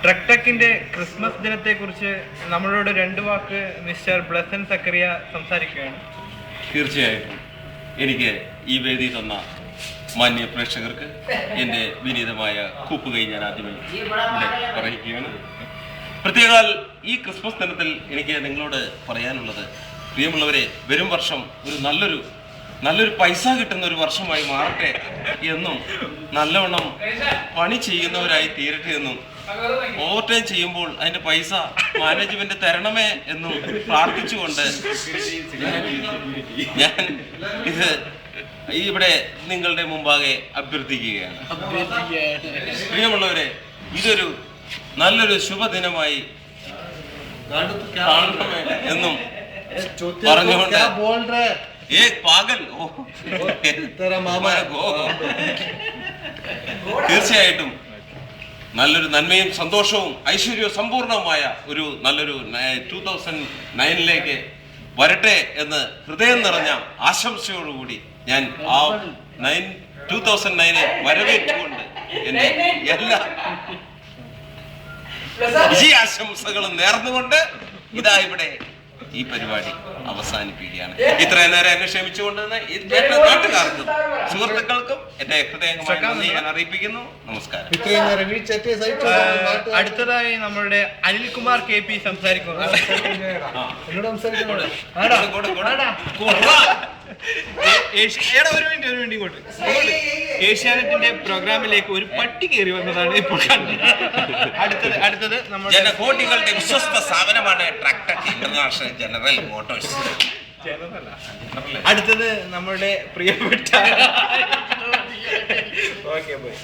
Truck ടെക്കിന്റെ Christmas ദിനത്തെ കുറിച്ച് നമ്മളോട് രണ്ട് വാക്ക് മിസ്റ്റർ ബ്ലസൻ സക്കറിയ സംസാരിക്കുകയാണ്. തീർച്ചയായിട്ടും എനിക്ക് ഈ വേദി തന്ന മാന്യ പ്രേക്ഷകർക്ക് എൻ്റെ വിനീതമായ കൂപ്പുകൈ ഞാൻ ആദ്യമായി ഇവിടെ പറയുകയാണ്. പ്രത്യേകാൽ ഈ ക്രിസ്മസ് ദിനത്തിൽ എനിക്ക് നിങ്ങളോട് പറയാനുള്ളത്, പ്രിയമുള്ളവരെ, വരും വർഷം ഒരു നല്ലൊരു പൈസ കിട്ടുന്ന ഒരു വർഷമായി മാറട്ടെ എന്നും നല്ലവണ്ണം പണി ചെയ്യുന്നവരായി തീരട്ടെ എന്നും ഓവർ ടൈം ചെയ്യുമ്പോൾ അതിന്റെ പൈസ മാനേജ്മെന്റ് തരണമേ എന്നും പ്രാർത്ഥിച്ചുകൊണ്ട് ഞാൻ ഇത് ഇവിടെ നിങ്ങളുടെ മുമ്പാകെ അഭ്യർത്ഥിക്കുകയാണ്. പ്രിയമുള്ളവരെ, ഇതൊരു നല്ലൊരു ശുഭദിനമായി കാണണമേ എന്നും പറഞ്ഞുകൊണ്ട് പാകൽ തീർച്ചയായിട്ടും നല്ലൊരു നന്മയും സന്തോഷവും ഐശ്വര്യവും സമ്പൂർണവുമായ ഒരു നല്ലൊരു 2009 വരട്ടെ എന്ന് ഹൃദയം നിറഞ്ഞ ആശംസയോടുകൂടി ഞാൻ ആ 2009 വരവേറ്റുകൊണ്ട് എന്റെ എല്ലാ വിജയാശംസകളും നേർന്നുകൊണ്ട് ഇതാ ഇവിടെ ഈ പരിപാടി അവസാനിപ്പിക്കുകയാണ്. ഇത്രയും നേരം എന്നെ ക്ഷമിച്ചുകൊണ്ട് നാട്ടുകാർക്കും സുഹൃത്തുക്കൾക്കും എന്റെ ഹൃദയമായ നന്ദി ഞാൻ അറിയിപ്പിക്കുന്നു. നമസ്കാരം. അടുത്തതായി നമ്മളുടെ അനിൽകുമാർ KP സംസാരിക്കുന്നു. ഏഷ്യാനെറ്റിന്റെ പ്രോഗ്രാമിലേക്ക് ഒരു പട്ടി കയറി വന്നതാണ് ഇപ്പോൾ അടുത്തത് നമ്മുടെ ജനകോടികളുടെ വിശ്വസ്ത സ്ഥാപനമാണ് truck tech international general Motors. അടുത്തത് നമ്മുടെ പ്രിയപ്പെട്ട ഓക്കെ ബൈ.